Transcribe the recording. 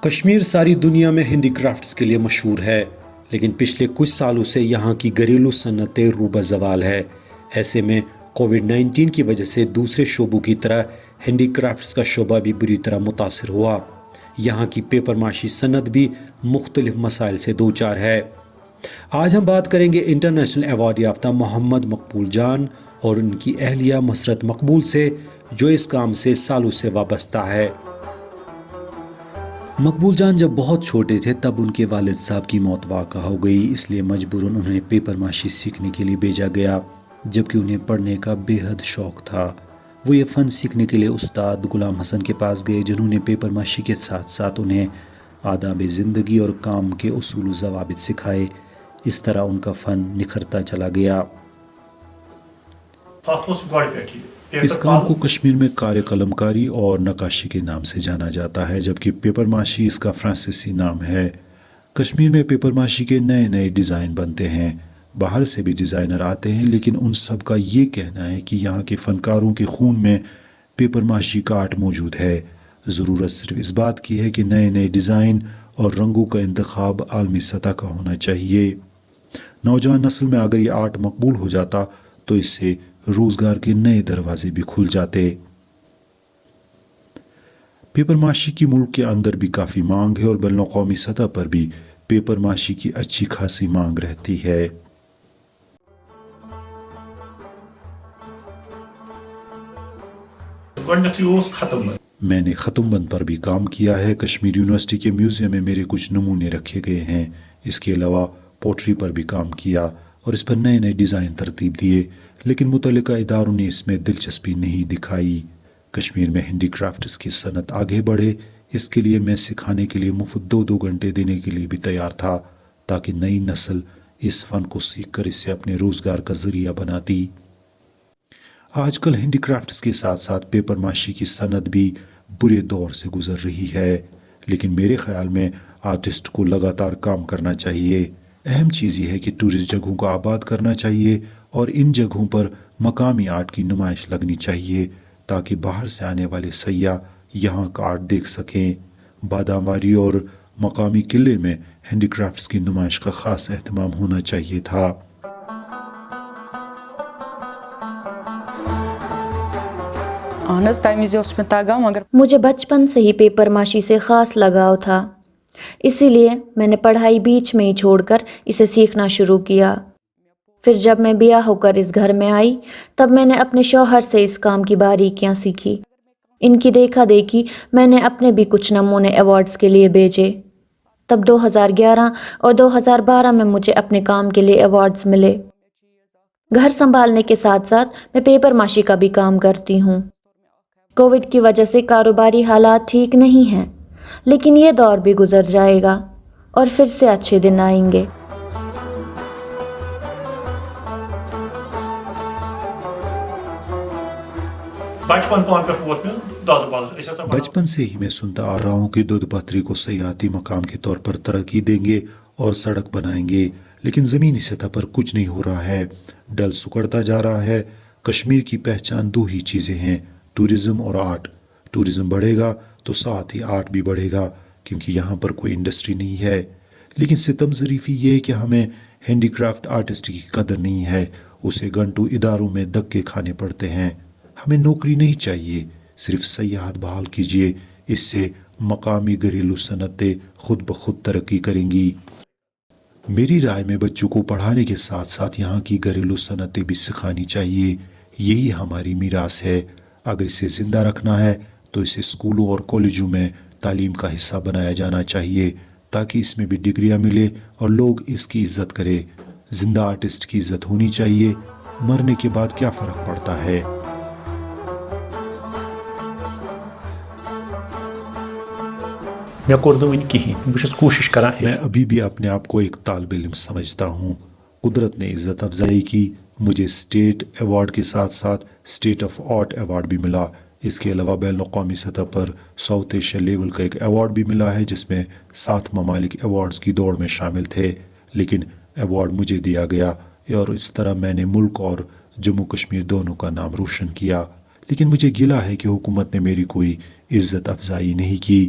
کشمیر ساری دنیا میں ہینڈی کرافٹس کے لیے مشہور ہے، لیکن پچھلے کچھ سالوں سے یہاں کی گھریلو صنعتیں روبہ زوال ہے۔ ایسے میں کووڈ-19 کی وجہ سے دوسرے شعبوں کی طرح ہینڈی کرافٹس کا شعبہ بھی بری طرح متاثر ہوا۔ یہاں کی پیپر ماشی صنعت بھی مختلف مسائل سے دوچار ہے۔ آج ہم بات کریں گے انٹرنیشنل ایوارڈ یافتہ محمد مقبول جان اور ان کی اہلیہ مسرت مقبول سے، جو اس کام سے سالوں سے وابستہ ہے۔ مقبول جان جب بہت چھوٹے تھے تب ان کے والد صاحب کی موت واقع ہو گئی، اس لیے مجبوراً انہیں پیپر ماشی سیکھنے کے لیے بھیجا گیا، جبکہ انہیں پڑھنے کا بے حد شوق تھا۔ وہ یہ فن سیکھنے کے لیے استاد غلام حسن کے پاس گئے، جنہوں نے پیپر ماشی کے ساتھ ساتھ انہیں آداب زندگی اور کام کے اصول و ضوابط سکھائے۔ اس طرح ان کا فن نکھرتا چلا گیا۔ اس کام کو کشمیر میں کار قلم کاری اور نقاشی کے نام سے جانا جاتا ہے، جبکہ پیپر ماشی اس کا فرانسیسی نام ہے۔ کشمیر میں پیپر ماشی کے نئے نئے ڈیزائن بنتے ہیں، باہر سے بھی ڈیزائنر آتے ہیں، لیکن ان سب کا یہ کہنا ہے کہ یہاں کے فنکاروں کے خون میں پیپر ماشی کا آرٹ موجود ہے۔ ضرورت صرف اس بات کی ہے کہ نئے نئے ڈیزائن اور رنگوں کا انتخاب عالمی سطح کا ہونا چاہیے۔ نوجوان نسل میں اگر یہ آرٹ مقبول ہو جاتا تو اس سے روزگار کے نئے دروازے بھی کھل جاتے۔ پیپر ماشی کی ملک کے اندر بھی کافی مانگ ہے اور بین الاقوامی سطح پر بھی پیپر ماشی کی اچھی خاصی مانگ رہتی ہے۔ میں نے ختم بند پر بھی کام کیا ہے۔ کشمیر یونیورسٹی کے میوزیم میں میرے کچھ نمونے رکھے گئے ہیں۔ اس کے علاوہ پوٹری پر بھی کام کیا اور اس پر نئے نئے ڈیزائن ترتیب دیے، لیکن متعلقہ اداروں نے اس میں دلچسپی نہیں دکھائی۔ کشمیر میں ہینڈی کرافٹس کی صنعت آگے بڑھے، اس کے لیے میں سکھانے کے لیے مفت 2 گھنٹے دینے کے لیے بھی تیار تھا، تاکہ نئی نسل اس فن کو سیکھ کر اسے اپنے روزگار کا ذریعہ بناتی۔ آج کل ہینڈی کرافٹس کے ساتھ ساتھ پیپر ماشی کی صنعت بھی برے دور سے گزر رہی ہے، لیکن میرے خیال میں آرٹسٹ کو لگاتار کام کرنا چاہیے۔ اہم چیز یہ ہے کہ ٹورسٹ جگہوں کو آباد کرنا چاہیے اور ان جگہوں پر مقامی آرٹ کی نمائش لگنی چاہیے، تاکہ باہر سے آنے والے سیاح یہاں کا آرٹ دیکھ سکیں۔ بادام واری اور مقامی قلعے میں ہینڈی کرافٹس کی نمائش کا خاص اہتمام ہونا چاہیے تھا۔ مجھے بچپن سے ہی پیپر ماشی سے خاص لگاؤ تھا، اسی لیے میں نے پڑھائی بیچ میں ہی چھوڑ کر اسے سیکھنا شروع کیا۔ پھر جب میں بیاہ ہو کر اس گھر میں آئی تب میں نے اپنے شوہر سے اس کام کی باریکیاں سیکھی۔ ان کی دیکھا دیکھی میں نے اپنے بھی کچھ نمونے ایوارڈز کے لیے بھیجے۔ تب 2011 اور 2012 میں مجھے اپنے کام کے لیے ایوارڈز ملے۔ گھر سنبھالنے کے ساتھ ساتھ میں پیپر ماشی کا بھی کام کرتی ہوں۔ کووڈ کی وجہ سے کاروباری حالات ٹھیک نہیں ہیں، لیکن یہ دور بھی گزر جائے گا اور پھر سے اچھے دن آئیں گے۔ بچپن سے ہی میں سنتا آ رہا ہوں کہ دودھ پتھری کو سیاحتی مقام کے طور پر ترقی دیں گے اور سڑک بنائیں گے، لیکن زمینی سطح پر کچھ نہیں ہو رہا ہے۔ ڈل سکڑتا جا رہا ہے۔ کشمیر کی پہچان 2 ہی چیزیں ہیں، ٹورزم اور آرٹ۔ ٹورزم بڑھے گا تو ساتھ ہی آرٹ بھی بڑھے گا، کیونکہ یہاں پر کوئی انڈسٹری نہیں ہے۔ لیکن ستم ظریفی یہ ہے کہ ہمیں ہینڈی کرافٹ آرٹسٹ کی قدر نہیں ہے، اسے گھنٹوں اداروں میں دھکے کھانے پڑتے ہیں۔ ہمیں نوکری نہیں چاہیے، صرف سیاحت بحال کیجیے، اس سے مقامی گھریلو صنعتیں خود بخود ترقی کریں گی۔ میری رائے میں بچوں کو پڑھانے کے ساتھ ساتھ یہاں کی گھریلو صنعتیں بھی سکھانی چاہیے، یہی ہماری میراث ہے۔ اگر اسے زندہ رکھنا ہے تو اسے اسکولوں اور کالجوں میں تعلیم کا حصہ بنایا جانا چاہیے، تاکہ اس میں بھی ڈگریاں ملے اور لوگ اس کی عزت کرے۔ زندہ آرٹسٹ کی عزت ہونی چاہیے، مرنے کے بعد کیا فرق پڑتا ہے۔ میں ابھی بھی اپنے آپ کو ایک طالب علم سمجھتا ہوں۔ قدرت نے عزت افزائی کی، مجھے اسٹیٹ ایوارڈ کے ساتھ ساتھ اسٹیٹ آف آرٹ ایوارڈ بھی ملا۔ اس کے علاوہ بین الاقوامی سطح پر ساؤتھ ایشیا لیول کا ایک ایوارڈ بھی ملا ہے، جس میں 7 ممالک ایوارڈز کی دوڑ میں شامل تھے، لیکن ایوارڈ مجھے دیا گیا اور اس طرح میں نے ملک اور جموں کشمیر دونوں کا نام روشن کیا۔ لیکن مجھے گلہ ہے کہ حکومت نے میری کوئی عزت افزائی نہیں کی۔